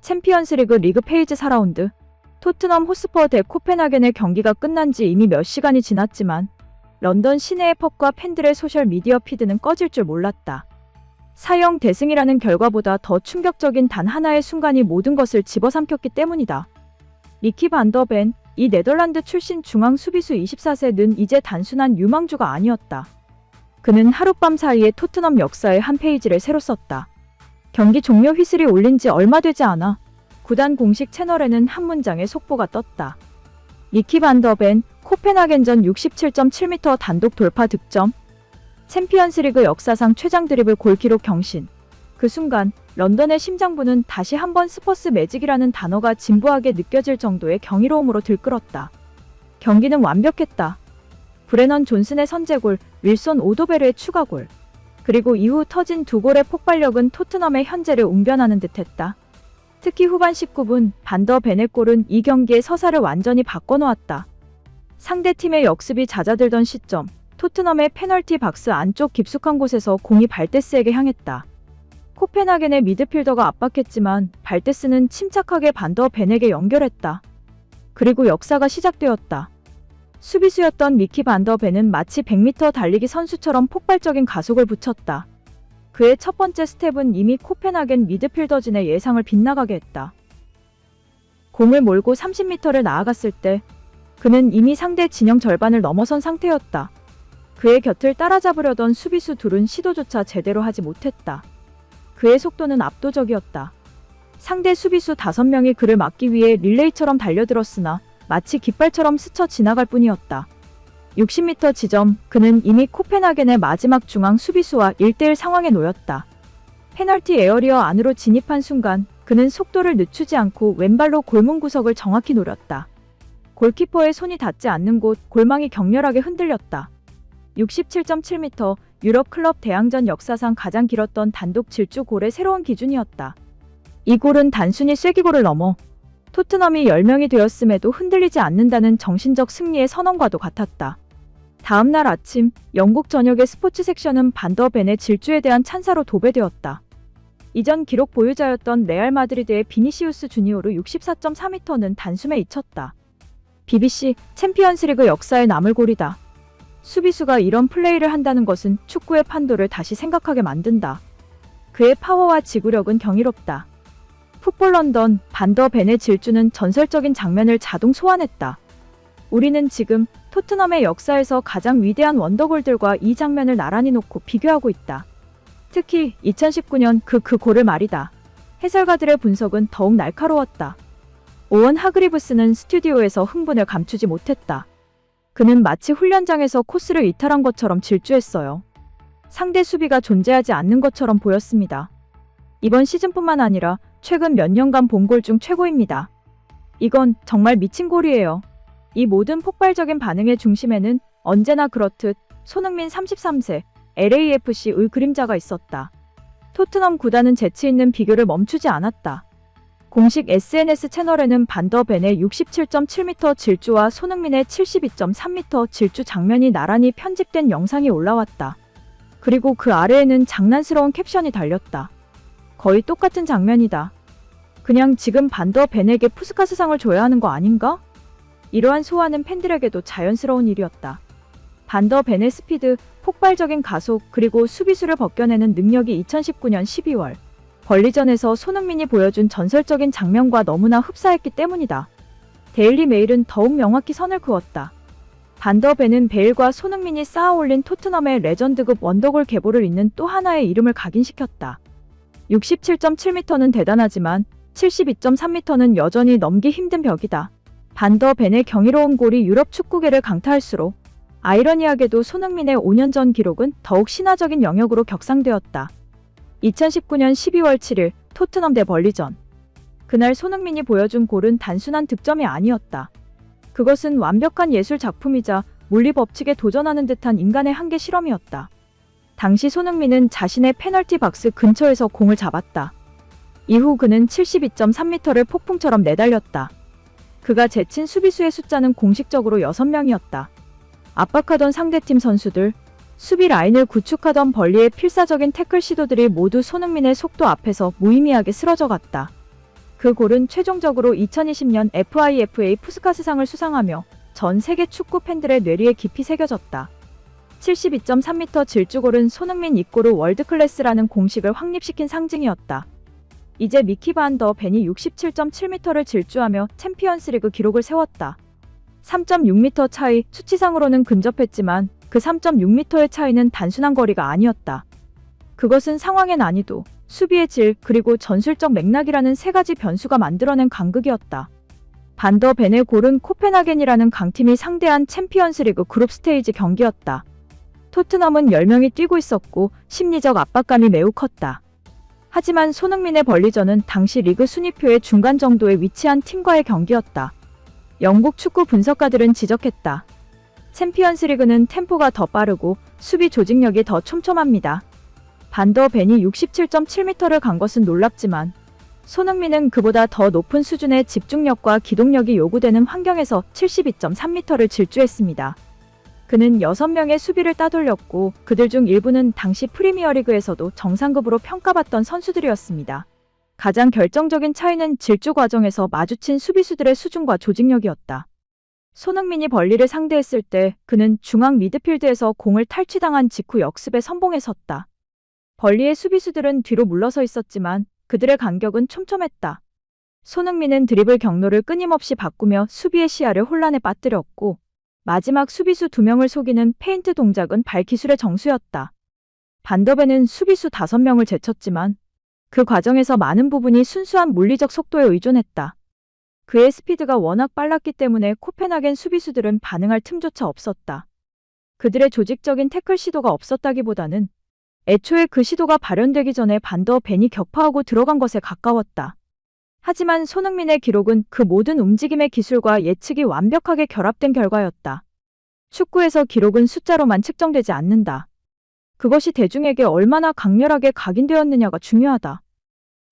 챔피언스리그 리그 페이지 4라운드. 토트넘 호스퍼 대 코펜하겐의 경기가 끝난 지 이미 몇 시간이 지났지만 런던 시내의 펍과 팬들의 소셜미디어 피드는 꺼질 줄 몰랐다. 4-0 대승이라는 결과보다 더 충격적인 단 하나의 순간이 모든 것을 집어삼켰기 때문이다. 미키 반더 벤, 이 네덜란드 출신 중앙 수비수 24세는 이제 단순한 유망주가 아니었다. 그는 하룻밤 사이에 토트넘 역사의 한 페이지를 새로 썼다. 경기 종료 휘슬이 울린 지 얼마 되지 않아 구단 공식 채널에는 한 문장의 속보가 떴다. 미키 반더 벤, 코펜하겐전 67.7m 단독 돌파 득점. 챔피언스리그 역사상 최장 드리블 골기록 경신. 그 순간 런던의 심장부는 다시 한번 스퍼스 매직이라는 단어가 진부하게 느껴질 정도의 경이로움으로 들끓었다. 경기는 완벽했다. 브레넌 존슨의 선제골, 윌손 오도베르의 추가골, 그리고 이후 터진 두 골의 폭발력은 토트넘의 현재를 웅변하는 듯했다. 특히 후반 19분 반더 벤의 골은 이 경기의 서사를 완전히 바꿔놓았다. 상대팀의 역습이 잦아들던 시점, 토트넘의 페널티 박스 안쪽 깊숙한 곳에서 공이 발데스에게 향했다. 코펜하겐의 미드필더가 압박했지만 발데스는 침착하게 반더 벤에게 연결했다. 그리고 역사가 시작되었다. 수비수였던 미키 반더 벤은 마치 100m 달리기 선수처럼 폭발적인 가속을 붙였다. 그의 첫 번째 스텝은 이미 코펜하겐 미드필더진의 예상을 빗나가게 했다. 공을 몰고 30m를 나아갔을 때 그는 이미 상대 진영 절반을 넘어선 상태였다. 그의 곁을 따라잡으려던 수비수 둘은 시도조차 제대로 하지 못했다. 그의 속도는 압도적이었다. 상대 수비수 5명이 그를 막기 위해 릴레이처럼 달려들었으나 마치 깃발처럼 스쳐 지나갈 뿐이었다. 60m 지점, 그는 이미 코펜하겐의 마지막 중앙 수비수와 1대1 상황에 놓였다. 페널티 에어리어 안으로 진입한 순간 그는 속도를 늦추지 않고 왼발로 골문 구석을 정확히 노렸다. 골키퍼의 손이 닿지 않는 곳 골망이 격렬하게 흔들렸다. 67.7m, 유럽 클럽 대항전 역사상 가장 길었던 단독 질주 골의 새로운 기준이었다. 이 골은 단순히 쐐기골을 넘어 토트넘이 10명이 되었음에도 흔들리지 않는다는 정신적 승리의 선언과도 같았다. 다음 날 아침, 영국 전역의 스포츠 섹션은 반더 벤의 질주에 대한 찬사로 도배되었다. 이전 기록 보유자였던 레알 마드리드의 비니시우스 주니오르 64.4m는 단숨에 잊혔다. BBC, 챔피언스리그 역사에 남을 골이다. 수비수가 이런 플레이를 한다는 것은 축구의 판도를 다시 생각하게 만든다. 그의 파워와 지구력은 경이롭다. 풋볼 런던, 반더 벤의 질주는 전설적인 장면을 자동 소환했다. 우리는 지금 토트넘의 역사에서 가장 위대한 원더골들과 이 장면을 나란히 놓고 비교하고 있다. 특히 2019년 그 골을 말이다. 해설가들의 분석은 더욱 날카로웠다. 오원 하그리브스는 스튜디오에서 흥분을 감추지 못했다. 그는 마치 훈련장에서 코스를 이탈한 것처럼 질주했어요. 상대 수비가 존재하지 않는 것처럼 보였습니다. 이번 시즌뿐만 아니라 최근 몇 년간 본 골 중 최고입니다. 이건 정말 미친 골이에요. 이 모든 폭발적인 반응의 중심에는 언제나 그렇듯 손흥민 33세, LAFC의 그림자가 있었다. 토트넘 구단은 재치 있는 비교를 멈추지 않았다. 공식 SNS 채널에는 반더 벤의 67.7m 질주와 손흥민의 72.3m 질주 장면이 나란히 편집된 영상이 올라왔다. 그리고 그 아래에는 장난스러운 캡션이 달렸다. 거의 똑같은 장면이다. 그냥 지금 반더 벤에게 푸스카스상을 줘야 하는 거 아닌가? 이러한 소환은 팬들에게도 자연스러운 일이었다. 반더 벤의 스피드, 폭발적인 가속, 그리고 수비수를 벗겨내는 능력이 2019년 12월 벌리전에서 손흥민이 보여준 전설적인 장면과 너무나 흡사했기 때문이다. 데일리 메일은 더욱 명확히 선을 그었다. 반더 벤은 베일과 손흥민이 쌓아올린 토트넘의 레전드급 원더골 계보를 잇는 또 하나의 이름을 각인시켰다. 67.7m는 대단하지만 72.3m는 여전히 넘기 힘든 벽이다. 반더 벤의 경이로운 골이 유럽 축구계를 강타할수록 아이러니하게도 손흥민의 5년 전 기록은 더욱 신화적인 영역으로 격상되었다. 2019년 12월 7일 토트넘 대 벌리전. 그날 손흥민이 보여준 골은 단순한 득점이 아니었다. 그것은 완벽한 예술 작품이자 물리 법칙에 도전하는 듯한 인간의 한계 실험이었다. 당시 손흥민은 자신의 페널티 박스 근처에서 공을 잡았다. 이후 그는 72.3m를 폭풍처럼 내달렸다. 그가 제친 수비수의 숫자는 공식적으로 6명이었다. 압박하던 상대팀 선수들, 수비 라인을 구축하던 벌리의 필사적인 태클 시도들이 모두 손흥민의 속도 앞에서 무의미하게 쓰러져 갔다. 그 골은 최종적으로 2020년 FIFA 푸스카스상을 수상하며 전 세계 축구 팬들의 뇌리에 깊이 새겨졌다. 72.3m 질주골은 손흥민 입고로 월드클래스라는 공식을 확립시킨 상징이었다. 이제 미키 반 더 벤이 67.7m를 질주하며 챔피언스리그 기록을 세웠다. 3.6m 차이, 수치상으로는 근접했지만 그 3.6m의 차이는 단순한 거리가 아니었다. 그것은 상황의 난이도, 수비의 질, 그리고 전술적 맥락이라는 세 가지 변수가 만들어낸 간극이었다. 반 더 벤의 골은 코펜하겐이라는 강팀이 상대한 챔피언스리그 그룹 스테이지 경기였다. 토트넘은 10명이 뛰고 있었고 심리적 압박감이 매우 컸다. 하지만 손흥민의 벌리전은 당시 리그 순위표의 중간 정도에 위치한 팀과의 경기였다. 영국 축구 분석가들은 지적했다. 챔피언스리그는 템포가 더 빠르고 수비 조직력이 더 촘촘합니다. 반 더 벤이 67.7m를 간 것은 놀랍지만 손흥민은 그보다 더 높은 수준의 집중력과 기동력이 요구되는 환경에서 72.3m를 질주했습니다. 그는 6명의 수비를 따돌렸고 그들 중 일부는 당시 프리미어리그에서도 정상급으로 평가받던 선수들이었습니다. 가장 결정적인 차이는 질주 과정에서 마주친 수비수들의 수준과 조직력이었다. 손흥민이 벌리를 상대했을 때 그는 중앙 미드필드에서 공을 탈취당한 직후 역습에 선봉에 섰다. 벌리의 수비수들은 뒤로 물러서 있었지만 그들의 간격은 촘촘했다. 손흥민은 드리블 경로를 끊임없이 바꾸며 수비의 시야를 혼란에 빠뜨렸고 마지막 수비수 2명을 속이는 페인트 동작은 발기술의 정수였다. 반 더 벤은 수비수 5명을 제쳤지만 그 과정에서 많은 부분이 순수한 물리적 속도에 의존했다. 그의 스피드가 워낙 빨랐기 때문에 코펜하겐 수비수들은 반응할 틈조차 없었다. 그들의 조직적인 태클 시도가 없었다기보다는 애초에 그 시도가 발현되기 전에 반 더 벤이 격파하고 들어간 것에 가까웠다. 하지만 손흥민의 기록은 그 모든 움직임의 기술과 예측이 완벽하게 결합된 결과였다. 축구에서 기록은 숫자로만 측정되지 않는다. 그것이 대중에게 얼마나 강렬하게 각인되었느냐가 중요하다.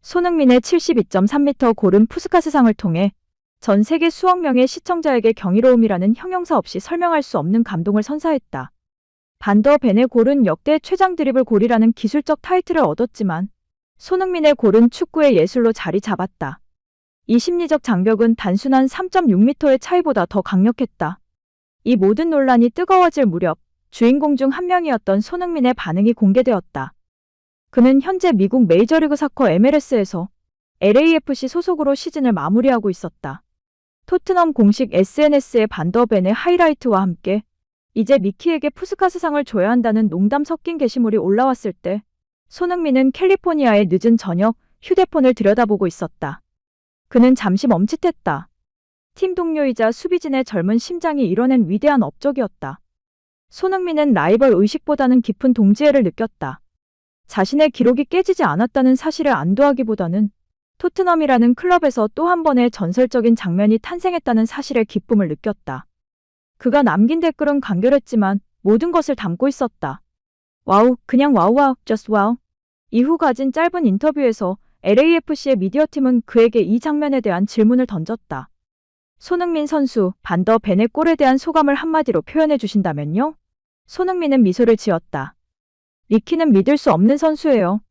손흥민의 72.3m 골은 푸스카스상을 통해 전 세계 수억 명의 시청자에게 경이로움이라는 형용사 없이 설명할 수 없는 감동을 선사했다. 반 더 벤의 골은 역대 최장 드리블 골이라는 기술적 타이틀을 얻었지만 손흥민의 골은 축구의 예술로 자리 잡았다. 이 심리적 장벽은 단순한 3.6m의 차이보다 더 강력했다. 이 모든 논란이 뜨거워질 무렵 주인공 중 한 명이었던 손흥민의 반응이 공개되었다. 그는 현재 미국 메이저리그 사커 MLS에서 LAFC 소속으로 시즌을 마무리하고 있었다. 토트넘 공식 SNS에 반 더 벤의 하이라이트와 함께 이제 미키에게 푸스카스상을 줘야 한다는 농담 섞인 게시물이 올라왔을 때 손흥민은 캘리포니아의 늦은 저녁 휴대폰을 들여다보고 있었다. 그는 잠시 멈칫했다. 팀 동료이자 수비진의 젊은 심장이 이뤄낸 위대한 업적이었다. 손흥민은 라이벌 의식보다는 깊은 동지애를 느꼈다. 자신의 기록이 깨지지 않았다는 사실을 안도하기보다는 토트넘이라는 클럽에서 또 한 번의 전설적인 장면이 탄생했다는 사실의 기쁨을 느꼈다. 그가 남긴 댓글은 간결했지만 모든 것을 담고 있었다. 와우, 그냥 와우, just 와우. 이후 가진 짧은 인터뷰에서 LAFC의 미디어팀은 그에게 이 장면에 대한 질문을 던졌다. 손흥민 선수, 반 더 벤의 골에 대한 소감을 한마디로 표현해 주신다면요? 손흥민은 미소를 지었다. 리키는 믿을 수 없는 선수예요.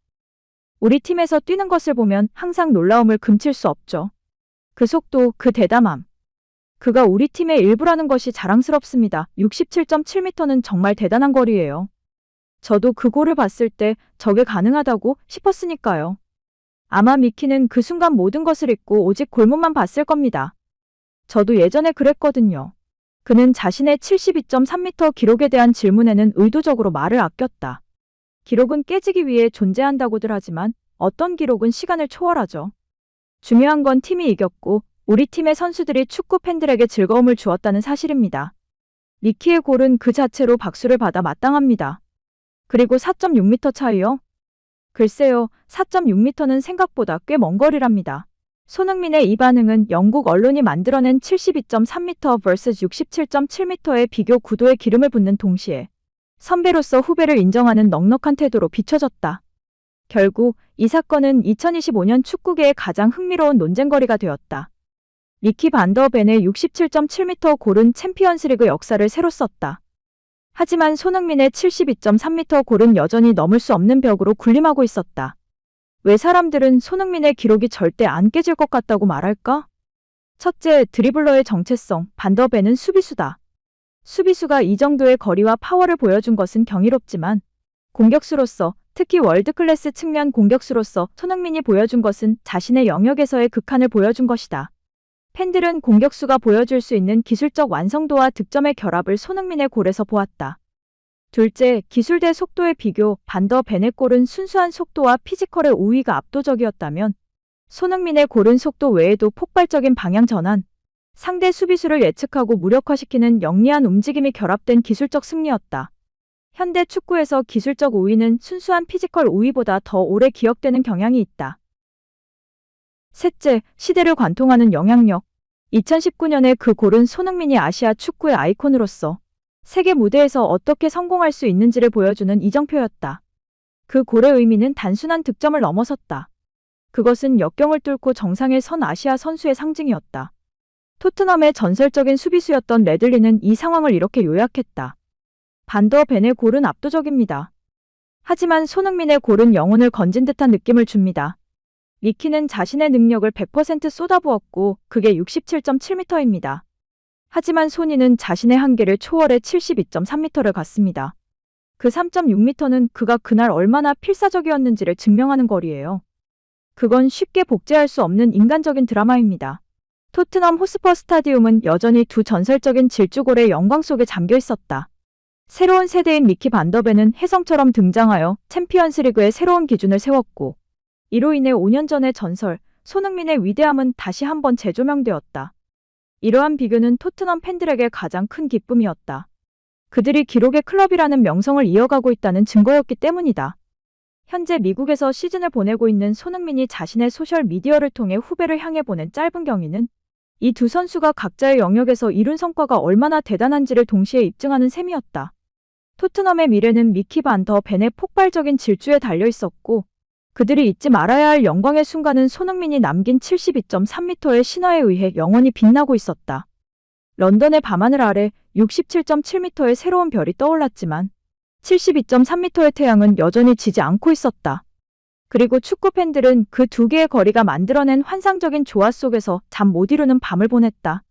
우리 팀에서 뛰는 것을 보면 항상 놀라움을 금칠 수 없죠. 그 속도, 그 대담함. 그가 우리 팀의 일부라는 것이 자랑스럽습니다. 67.7m는 정말 대단한 거리예요. 저도 그 골을 봤을 때 저게 가능하다고 싶었으니까요. 아마 미키는 그 순간 모든 것을 잊고 오직 골문만 봤을 겁니다. 저도 예전에 그랬거든요. 그는 자신의 72.3m 기록에 대한 질문에는 의도적으로 말을 아꼈다. 기록은 깨지기 위해 존재한다고들 하지만 어떤 기록은 시간을 초월하죠. 중요한 건 팀이 이겼고 우리 팀의 선수들이 축구 팬들에게 즐거움을 주었다는 사실입니다. 미키의 골은 그 자체로 박수를 받아 마땅합니다. 그리고 4.6m 차이요? 글쎄요, 4.6m는 생각보다 꽤 먼 거리랍니다. 손흥민의 이 반응은 영국 언론이 만들어낸 72.3m vs 67.7m의 비교 구도에 기름을 붓는 동시에 선배로서 후배를 인정하는 넉넉한 태도로 비춰졌다. 결국 이 사건은 2025년 축구계의 가장 흥미로운 논쟁거리가 되었다. 미키 반 더 벤의 67.7m 골은 챔피언스리그 역사를 새로 썼다. 하지만 손흥민의 72.3m 골은 여전히 넘을 수 없는 벽으로 군림하고 있었다. 왜 사람들은 손흥민의 기록이 절대 안 깨질 것 같다고 말할까? 첫째, 드리블러의 정체성, 반더벤은 수비수다. 수비수가 이 정도의 거리와 파워를 보여준 것은 경이롭지만 공격수로서, 특히 월드클래스 측면 공격수로서 손흥민이 보여준 것은 자신의 영역에서의 극한을 보여준 것이다. 팬들은 공격수가 보여줄 수 있는 기술적 완성도와 득점의 결합을 손흥민의 골에서 보았다. 둘째, 기술 대 속도의 비교, 반더벤의 골은 순수한 속도와 피지컬의 우위가 압도적이었다면 손흥민의 골은 속도 외에도 폭발적인 방향 전환, 상대 수비수를 예측하고 무력화시키는 영리한 움직임이 결합된 기술적 승리였다. 현대 축구에서 기술적 우위는 순수한 피지컬 우위보다 더 오래 기억되는 경향이 있다. 셋째, 시대를 관통하는 영향력. 2019년의 그 골은 손흥민이 아시아 축구의 아이콘으로서 세계 무대에서 어떻게 성공할 수 있는지를 보여주는 이정표였다. 그 골의 의미는 단순한 득점을 넘어섰다. 그것은 역경을 뚫고 정상에 선 아시아 선수의 상징이었다. 토트넘의 전설적인 수비수였던 레들리는 이 상황을 이렇게 요약했다. 반더벤의 골은 압도적입니다. 하지만 손흥민의 골은 영혼을 건진 듯한 느낌을 줍니다. 리키는 자신의 능력을 100% 쏟아부었고 그게 67.7m입니다. 하지만 소니는 자신의 한계를 초월해 72.3m를 갔습니다. 그 3.6m는 그가 그날 얼마나 필사적이었는지를 증명하는 거리예요. 그건 쉽게 복제할 수 없는 인간적인 드라마입니다. 토트넘 호스퍼 스타디움은 여전히 두 전설적인 질주골의 영광 속에 잠겨 있었다. 새로운 세대인 미키 반더벤은 혜성처럼 등장하여 챔피언스리그의 새로운 기준을 세웠고 이로 인해 5년 전의 전설, 손흥민의 위대함은 다시 한번 재조명되었다. 이러한 비교는 토트넘 팬들에게 가장 큰 기쁨이었다. 그들이 기록의 클럽이라는 명성을 이어가고 있다는 증거였기 때문이다. 현재 미국에서 시즌을 보내고 있는 손흥민이 자신의 소셜미디어를 통해 후배를 향해 보낸 짧은 경위는 이 두 선수가 각자의 영역에서 이룬 성과가 얼마나 대단한지를 동시에 입증하는 셈이었다. 토트넘의 미래는 미키 반더벤의 폭발적인 질주에 달려 있었고 그들이 잊지 말아야 할 영광의 순간은 손흥민이 남긴 72.3m의 신화에 의해 영원히 빛나고 있었다. 런던의 밤하늘 아래 67.7m의 새로운 별이 떠올랐지만 72.3m의 태양은 여전히 지지 않고 있었다. 그리고 축구 팬들은 그 두 개의 거리가 만들어낸 환상적인 조화 속에서 잠 못 이루는 밤을 보냈다.